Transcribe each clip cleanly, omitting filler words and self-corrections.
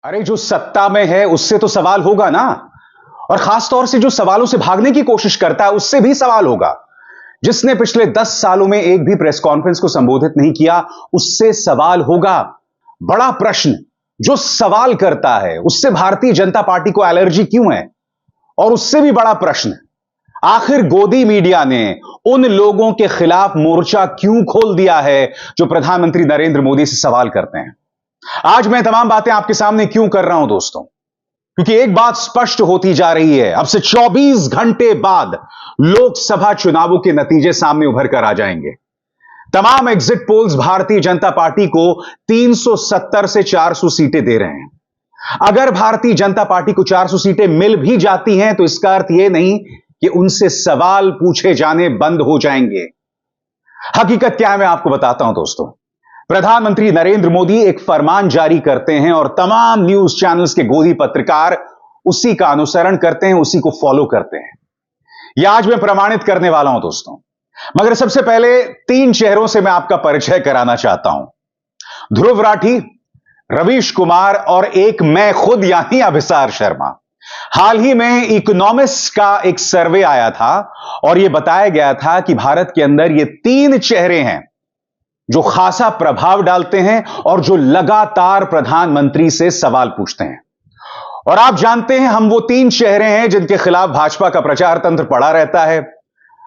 अरे जो सत्ता में है उससे तो सवाल होगा ना। और खासतौर से जो सवालों से भागने की कोशिश करता है उससे भी सवाल होगा। जिसने पिछले 10 सालों में एक भी प्रेस कॉन्फ्रेंस को संबोधित नहीं किया उससे सवाल होगा। बड़ा प्रश्न, जो सवाल करता है उससे भारतीय जनता पार्टी को एलर्जी क्यों है? और उससे भी बड़ा प्रश्न, आखिर गोदी मीडिया ने उन लोगों के खिलाफ मोर्चा क्यों खोल दिया है जो प्रधानमंत्री नरेंद्र मोदी से सवाल करते हैं? आज मैं तमाम बातें आपके सामने क्यों कर रहा हूं दोस्तों? क्योंकि एक बात स्पष्ट होती जा रही है, अब से 24 घंटे बाद लोकसभा चुनावों के नतीजे सामने उभर कर आ जाएंगे। तमाम exit polls Bharatiya Janata party को 370 से 400 सीटें दे रहे हैं। अगर भारतीय जनता पार्टी को 400 सीटें मिल भी जाती हैं तो इसका अर्थ यह नहीं कि उनसे सवाल पूछे जाने बंद हो जाएंगे। हकीकत क्या है मैं आपको बताता हूं दोस्तों। प्रधानमंत्री नरेंद्र मोदी एक फरमान जारी करते हैं और तमाम न्यूज चैनल्स के गोदी पत्रकार उसी का अनुसरण करते हैं, उसी को फॉलो करते हैं। यह आज मैं प्रमाणित करने वाला हूं दोस्तों। मगर सबसे पहले 3 चेहरों से मैं आपका परिचय कराना चाहता हूं। ध्रुव राठी, रवीश कुमार और एक मैं खुद यानी अभिसार शर्मा। हाल ही में इकोनॉमिस्ट का एक सर्वे आया था और यह बताया गया था कि भारत के अंदर ये 3 चेहरे हैं जो खासा प्रभाव डालते हैं और जो लगातार प्रधानमंत्री से सवाल पूछते हैं। और आप जानते हैं हम वो 3 चेहरे हैं जिनके खिलाफ भाजपा का प्रचार तंत्र पड़ा रहता है,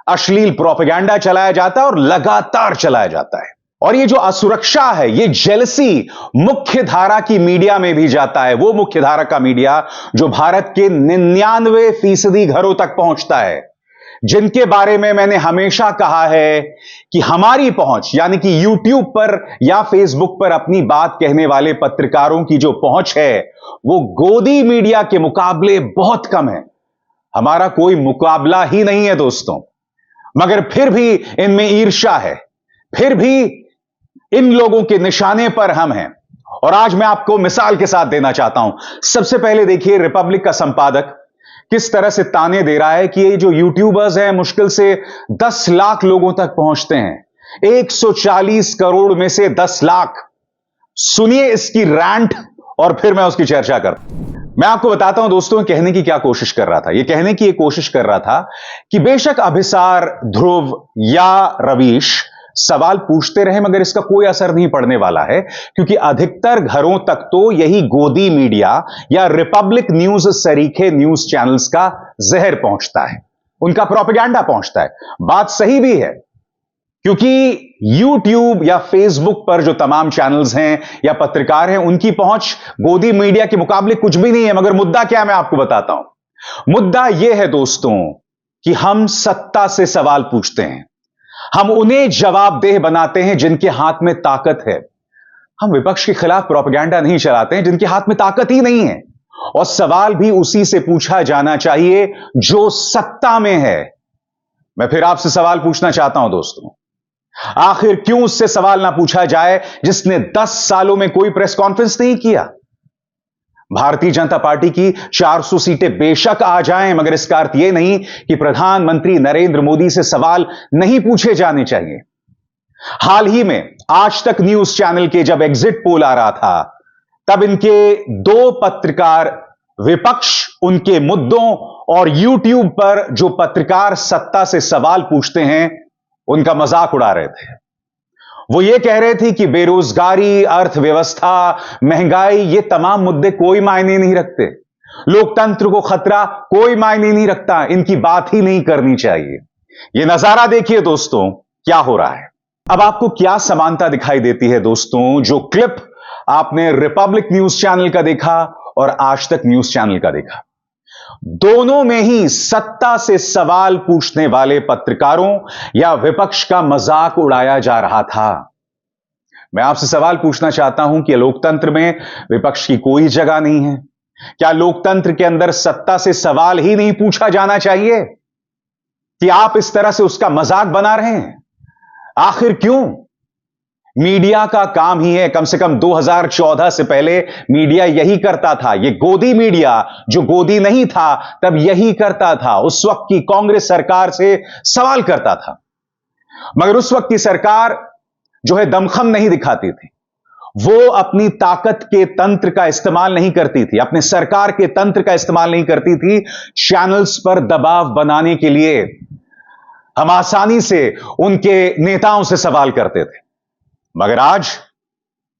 अश्लील प्रोपेगेंडा चलाया जाता है और लगातार चलाया जाता है। और ये जो असुरक्षा है, ये जेलसी मुख्य धारा की मीडिया में भी जाता है, वो मुख्य धारा का मीडिया जो भारत के 99% घरों तक पहुंचता है, जिनके बारे में मैंने हमेशा कहा है कि हमारी पहुंच यानी कि YouTube पर या Facebook पर अपनी बात कहने वाले पत्रकारों की जो पहुंच है वो गोदी मीडिया के मुकाबले बहुत कम है। हमारा कोई मुकाबला ही नहीं है दोस्तों। मगर फिर भी इनमें ईर्ष्या है, फिर भी इन लोगों के निशाने पर हम हैं। और आज मैं आपको मिसाल के साथ देना चाहता हूं। सबसे पहले देखिए रिपब्लिक का संपादक किस तरह से ताने दे रहा है कि ये जो यूट्यूबर्स हैं मुश्किल से 10 लाख लोगों तक पहुंचते हैं, 140 करोड़ में से 10 लाख। सुनिए इसकी रैंट और फिर मैं उसकी चर्चा करता हूं। मैं आपको बताता हूं दोस्तों कहने की क्या कोशिश कर रहा था। यह कहने की कोशिश कर रहा था कि बेशक अभिसार, ध्रुव या रवीश सवाल पूछते रहे मगर इसका कोई असर नहीं पड़ने वाला है, क्योंकि अधिकतर घरों तक तो यही गोदी मीडिया या रिपब्लिक न्यूज सरीखे न्यूज चैनल्स का जहर पहुंचता है, उनका प्रोपेगेंडा पहुंचता है। बात सही भी है, क्योंकि YouTube या Facebook पर जो तमाम चैनल्स हैं या पत्रकार हैं उनकी पहुंच गोदी मीडिया के मुकाबले कुछ भी नहीं है। मगर मुद्दा क्या मैं आपको बताता हूं। मुद्दा यह है दोस्तों कि हम सत्ता से सवाल पूछते हैं, हम उन्हें जवाबदेह बनाते हैं जिनके हाथ में ताकत है। हम विपक्ष के खिलाफ प्रोपेगेंडा नहीं चलाते हैं जिनके हाथ में ताकत ही नहीं है। और सवाल भी उसी से पूछा जाना चाहिए जो सत्ता में है। मैं फिर आपसे सवाल पूछना चाहता हूं दोस्तों, आखिर क्यों उससे सवाल ना पूछा जाए जिसने 10 सालों में कोई प्रेस कॉन्फ्रेंस नहीं किया? भारतीय जनता पार्टी की 400 सीटें बेशक आ जाएं, मगर इसका अर्थ यह नहीं कि प्रधानमंत्री नरेंद्र मोदी से सवाल नहीं पूछे जाने चाहिए। हाल ही में आज तक न्यूज चैनल के जब एग्जिट पोल आ रहा था तब इनके 2 पत्रकार विपक्ष, उनके मुद्दों और YouTube पर जो पत्रकार सत्ता से सवाल पूछते हैं उनका मजाक उड़ा रहे थे। वो ये कह रहे थे कि बेरोजगारी, अर्थव्यवस्था, महंगाई, ये तमाम मुद्दे कोई मायने नहीं रखते, लोकतंत्र को खतरा कोई मायने नहीं रखता, इनकी बात ही नहीं करनी चाहिए। ये नजारा देखिए दोस्तों क्या हो रहा है। अब आपको क्या समानता दिखाई देती है दोस्तों, जो क्लिप आपने रिपब्लिक न्यूज चैनल का देखा और आज तक न्यूज चैनल का देखा? दोनों में ही सत्ता से सवाल पूछने वाले पत्रकारों या विपक्ष का मजाक उड़ाया जा रहा था। मैं आपसे सवाल पूछना चाहता हूं कि लोकतंत्र में विपक्ष की कोई जगह नहीं है? क्या लोकतंत्र के अंदर सत्ता से सवाल ही नहीं पूछा जाना चाहिए कि आप इस तरह से उसका मजाक बना रहे हैं? आखिर क्यों? मीडिया का काम ही है, कम से कम 2014 से पहले मीडिया यही करता था। यह गोदी मीडिया जो गोदी नहीं था तब यही करता था, उस वक्त की कांग्रेस सरकार से सवाल करता था। मगर उस वक्त की सरकार जो है दमखम नहीं दिखाती थी। वो अपनी ताकत के तंत्र का इस्तेमाल नहीं करती थी, अपने सरकार के तंत्र का इस्तेमाल नहीं करती थी चैनल्स पर दबाव बनाने के लिए। हम आसानी से उनके नेताओं से सवाल करते थे, मगर आज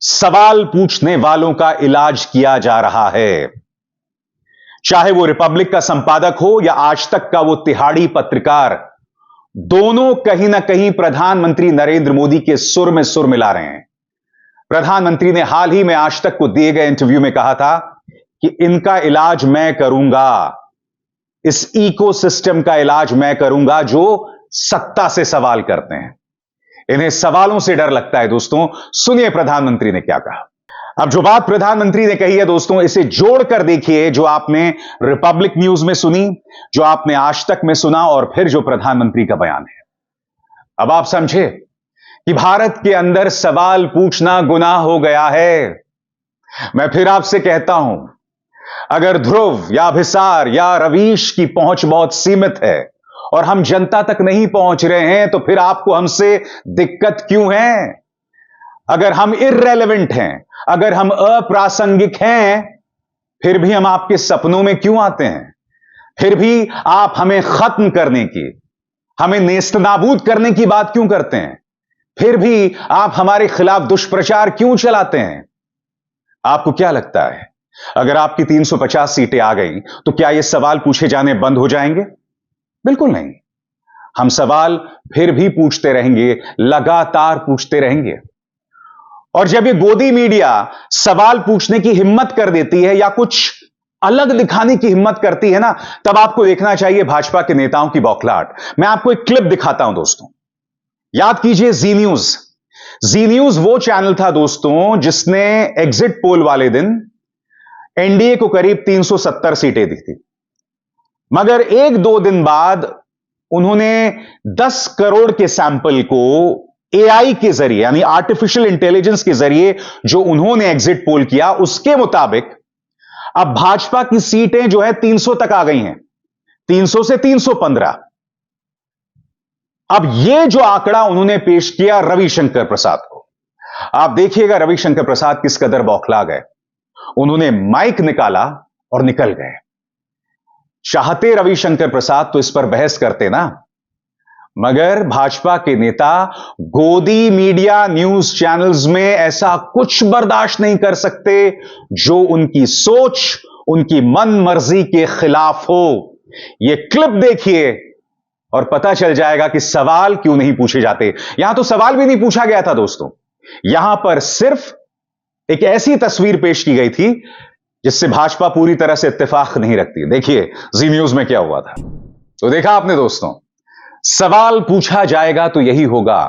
सवाल पूछने वालों का इलाज किया जा रहा है। चाहे वो रिपब्लिक का संपादक हो या आज तक का वो तिहाड़ी पत्रकार, दोनों कहीं ना कहीं प्रधानमंत्री नरेंद्र मोदी के सुर में सुर मिला रहे हैं। प्रधानमंत्री ने हाल ही में आज तक को दिए गए इंटरव्यू में कहा था कि इनका इलाज मैं करूंगा, इस इकोसिस्टम का इलाज मैं करूंगा जो सत्ता से सवाल करते हैं। इन्हें सवालों से डर लगता है दोस्तों। सुनिए प्रधानमंत्री ने क्या कहा। अब जो बात प्रधानमंत्री ने कही है दोस्तों, इसे जोड़कर देखिए, जो आपने रिपब्लिक न्यूज में सुनी, जो आपने आज तक में सुना, और फिर जो प्रधानमंत्री का बयान है। अब आप समझे कि भारत के अंदर सवाल पूछना गुनाह हो गया है। मैं फिर आपसे कहता हूं, अगर ध्रुव या अभिसार या रवीश की पहुंच बहुत सीमित है और हम जनता तक नहीं पहुंच रहे हैं, तो फिर आपको हमसे दिक्कत क्यों है? अगर हम इर्रेलेवेंट हैं, अगर हम अप्रासंगिक हैं, फिर भी हम आपके सपनों में क्यों आते हैं? फिर भी आप हमें खत्म करने की, हमें नेस्तनाबूद करने की बात क्यों करते हैं? फिर भी आप हमारे खिलाफ दुष्प्रचार क्यों चलाते हैं? आपको क्या लगता है, अगर आपकी 350 सीटें आ गई तो क्या ये सवाल पूछे जाने बंद हो जाएंगे? बिल्कुल नहीं। हम सवाल फिर भी पूछते रहेंगे, लगातार पूछते रहेंगे। और जब ये गोदी मीडिया सवाल पूछने की हिम्मत कर देती है या कुछ अलग दिखाने की हिम्मत करती है ना, तब आपको देखना चाहिए भाजपा के नेताओं की बौखलाहट। मैं आपको एक क्लिप दिखाता हूं दोस्तों। याद कीजिए जी न्यूज। जी न्यूज वो चैनल था दोस्तों जिसने एग्जिट पोल वाले दिन एनडीए को करीब 370 सीटें दी थी, मगर एक दो दिन बाद उन्होंने 10 करोड़ के सैंपल को एआई के जरिए, यानी आर्टिफिशियल इंटेलिजेंस के जरिए जो उन्होंने एग्जिट पोल किया, उसके मुताबिक अब भाजपा की सीटें जो है 300 तक आ गई हैं, 300 से 315। अब यह जो आंकड़ा उन्होंने पेश किया रविशंकर प्रसाद को, आप देखिएगा रविशंकर प्रसाद किस कदर बौखला गए। उन्होंने माइक निकाला और निकल गए। चाहते रविशंकर प्रसाद तो इस पर बहस करते ना, मगर भाजपा के नेता गोदी मीडिया न्यूज चैनल्स में ऐसा कुछ बर्दाश्त नहीं कर सकते जो उनकी सोच, उनकी मन मर्जी के खिलाफ हो। यह क्लिप देखिए और पता चल जाएगा कि सवाल क्यों नहीं पूछे जाते। यहां तो सवाल भी नहीं पूछा गया था दोस्तों, यहां पर सिर्फ एक ऐसी तस्वीर पेश की गई थी जिससे भाजपा पूरी तरह से इत्तेफाक नहीं रखती। देखिए जी न्यूज में क्या हुआ था। तो देखा आपने दोस्तों, सवाल पूछा जाएगा तो यही होगा।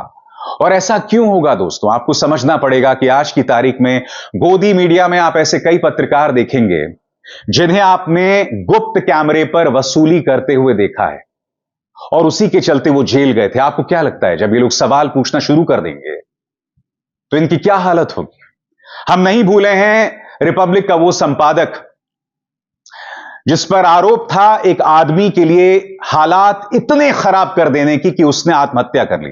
और ऐसा क्यों होगा दोस्तों, आपको समझना पड़ेगा कि आज की तारीख में गोदी मीडिया में आप ऐसे कई पत्रकार देखेंगे जिन्हें आपने गुप्त कैमरे पर वसूली करते हुए देखा है और उसी के चलते वो जेल गए थे। आपको क्या लगता है जब ये लोग सवाल पूछना शुरू कर देंगे तो इनकी क्या हालत होगी? हम नहीं भूले हैं रिपब्लिक का वो संपादक जिस पर आरोप था एक आदमी के लिए हालात इतने खराब कर देने की कि उसने आत्महत्या कर ली।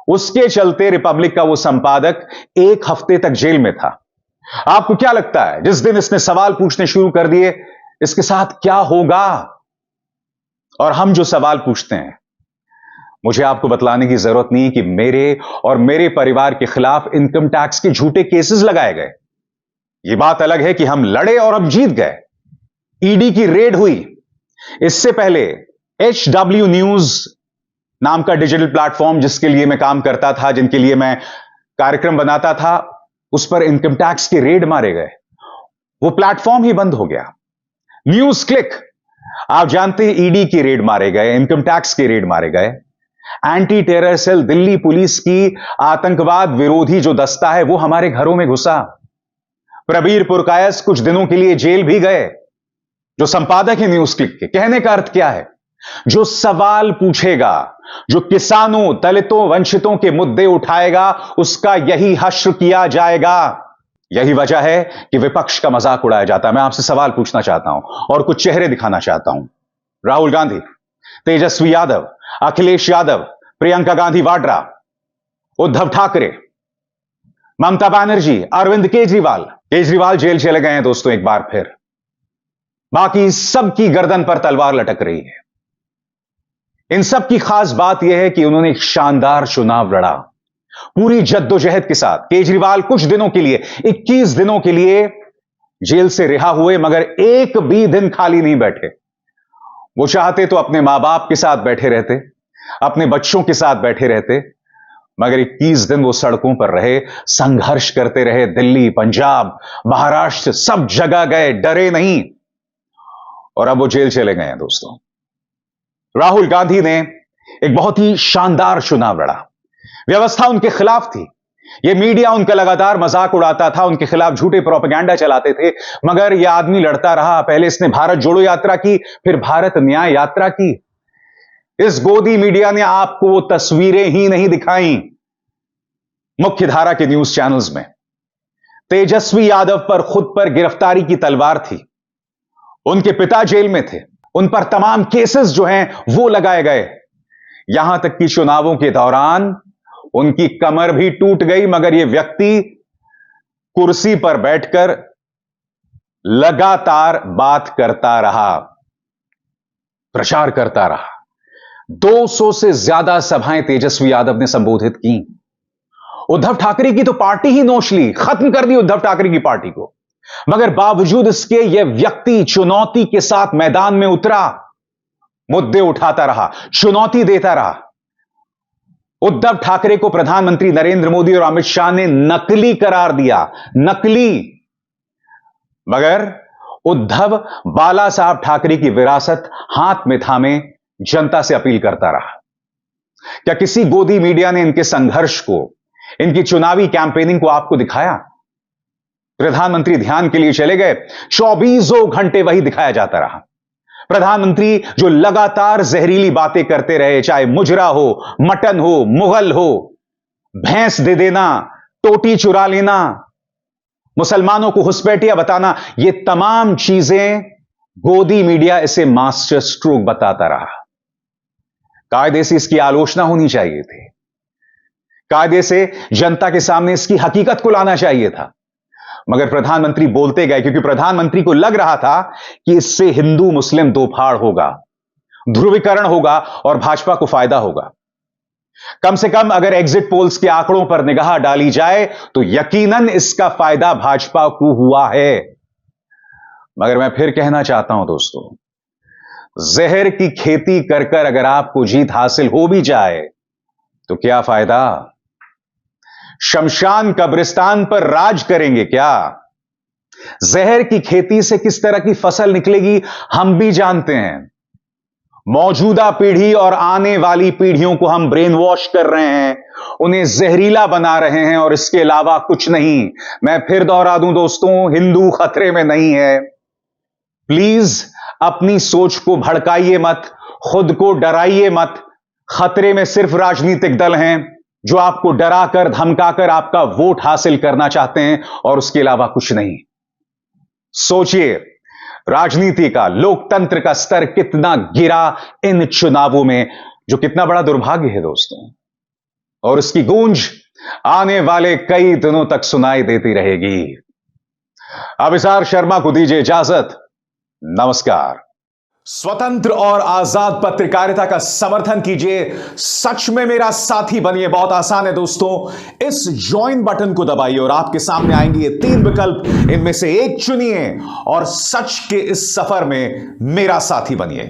उसके चलते रिपब्लिक का वो संपादक 1 हफ्ते तक जेल में था। आपको क्या लगता है जिस दिन इसने सवाल पूछने शुरू कर दिए इसके साथ क्या होगा? और हम जो सवाल पूछते हैं, मुझे आपको बतलाने की जरूरत नहीं कि मेरे और मेरे परिवार के खिलाफ इनकम टैक्स के झूठे केसेस लगाए गए। यह बात अलग है कि हम लड़े और हम जीत गए, ईडी की रेड हुई। इससे पहले HW न्यूज नाम का डिजिटल प्लेटफॉर्म जिसके लिए मैं काम करता था, जिनके लिए मैं कार्यक्रम बनाता था, उस पर इनकम टैक्स के रेड मारे गए। वो प्लेटफॉर्म ही बंद हो गया। न्यूज क्लिक, आप जानते हैं ईडी की रेड मारे गए, इनकम टैक्स के रेड मारे गए। Anti terror cell, Delhi police की आतंकवाद विरोधी जो दस्ता है वो हमारे घरों में घुसा। प्रबीर पुरकायस कुछ दिनों के लिए जेल भी गए, जो संपादक है न्यूज क्लिक के। कहने का अर्थ क्या है? जो सवाल पूछेगा, जो किसानों, दलितों, वंचितों के मुद्दे उठाएगा, उसका यही हश्र किया जाएगा। यही वजह है कि विपक्ष का मजाक उड़ाया जाता है। मैं आपसे सवाल पूछना चाहता हूं और कुछ चेहरे दिखाना चाहता हूं। राहुल गांधी, तेजस्वी यादव, अखिलेश यादव, प्रियंका गांधी वाड्रा, उद्धव ठाकरे, ममता बनर्जी, अरविंद केजरीवाल जेल चले गए हैं दोस्तों एक बार फिर। बाकी सबकी गर्दन पर तलवार लटक रही है। इन सब की खास बात यह है कि उन्होंने एक शानदार चुनाव लड़ा पूरी जद्दोजहद के साथ। केजरीवाल कुछ दिनों के लिए, 21 दिनों के लिए जेल से रिहा हुए, मगर एक भी दिन खाली नहीं बैठे। वो चाहते तो अपने मां बाप के साथ बैठे रहते, अपने बच्चों के साथ बैठे रहते, मगर 21 दिन वो सड़कों पर रहे, संघर्ष करते रहे। दिल्ली, पंजाब, महाराष्ट्र, सब जगह गए, डरे नहीं, और अब वो जेल चले गए हैं दोस्तों। राहुल गांधी ने एक बहुत ही शानदार चुनाव लड़ा। व्यवस्था उनके खिलाफ थी, यह मीडिया उनका लगातार मजाक उड़ाता था, उनके खिलाफ झूठे प्रोपेगेंडा चलाते थे, मगर यह आदमी लड़ता रहा। पहले इसने भारत जोड़ो यात्रा की, फिर भारत न्याय यात्रा की। इस गोदी मीडिया ने आपको वो तस्वीरें ही नहीं दिखाई मुख्य धारा के न्यूज चैनल्स में। तेजस्वी यादव पर खुद पर गिरफ्तारी की तलवार थी, उनके पिता जेल में थे, उन पर तमाम केसेस जो हैं वो लगाए गए। यहां तक कि चुनावों के दौरान उनकी कमर भी टूट गई, मगर यह व्यक्ति कुर्सी पर बैठकर लगातार बात करता रहा, प्रचार करता रहा। 200 से ज्यादा सभाएं तेजस्वी यादव ने संबोधित की। उद्धव ठाकरे की तो पार्टी ही नोच ली, खत्म कर दी उद्धव ठाकरे की पार्टी को, मगर बावजूद इसके यह व्यक्ति चुनौती के साथ मैदान में उतरा, मुद्दे उठाता रहा, चुनौती देता रहा। उद्धव ठाकरे को प्रधानमंत्री नरेंद्र मोदी और अमित शाह ने नकली करार दिया, नकली, मगर उद्धव बाला साहब ठाकरे की विरासत हाथ में थामे जनता से अपील करता रहा। क्या किसी गोदी मीडिया ने इनके संघर्ष को, इनकी चुनावी कैंपेनिंग को आपको दिखाया? प्रधानमंत्री ध्यान के लिए चले गए, 24 घंटे वही दिखाया जाता रहा। प्रधानमंत्री जो लगातार जहरीली बातें करते रहे, चाहे मुजरा हो, मटन हो, मुगल हो, भैंस दे देना, टोटी चुरा लेना, मुसलमानों को घुसपैठिया बताना, ये तमाम चीजें गोदी मीडिया इसे मास्टर स्ट्रोक बताता रहा। कायदे से इसकी आलोचना होनी चाहिए थी, कायदे से जनता के सामने इसकी हकीकत को लाना चाहिए था, मगर प्रधानमंत्री बोलते गए, क्योंकि प्रधानमंत्री को लग रहा था कि इससे हिंदू मुस्लिम दो फाड़ होगा, ध्रुवीकरण होगा और भाजपा को फायदा होगा। कम से कम अगर एग्जिट पोल्स के आंकड़ों पर निगाह डाली जाए तो यकीनन इसका फायदा भाजपा को हुआ है। मगर मैं फिर कहना चाहता हूं दोस्तों, जहर की खेती कर कर अगर आपको जीत हासिल हो भी जाए तो क्या फायदा? शमशान कब्रिस्तान पर राज करेंगे क्या? जहर की खेती से किस तरह की फसल निकलेगी हम भी जानते हैं। मौजूदा पीढ़ी और आने वाली पीढ़ियों को हम ब्रेन वॉश कर रहे हैं, उन्हें जहरीला बना रहे हैं और इसके अलावा कुछ नहीं। मैं फिर दोहरा दूं दोस्तों, हिंदू खतरे में नहीं है। प्लीज अपनी सोच को भड़काइए मत, खुद को डराइए मत। खतरे में सिर्फ राजनीतिक दल हैं जो आपको डराकर धमकाकर आपका वोट हासिल करना चाहते हैं और उसके अलावा कुछ नहीं। सोचिए, राजनीति का, लोकतंत्र का स्तर कितना गिरा इन चुनावों में, जो कितना बड़ा दुर्भाग्य है दोस्तों। और इसकी गूंज आने वाले कई दिनों तक सुनाई देती रहेगी। अभिसार शर्मा को दीजिए इजाजत। नमस्कार। स्वतंत्र और आजाद पत्रकारिता का समर्थन कीजिए, सच में मेरा साथी बनिए। बहुत आसान है दोस्तों, इस ज्वाइन बटन को दबाइए और आपके सामने आएंगे ये 3 विकल्प, इनमें से एक चुनिए और सच के इस सफर में मेरा साथी बनिए।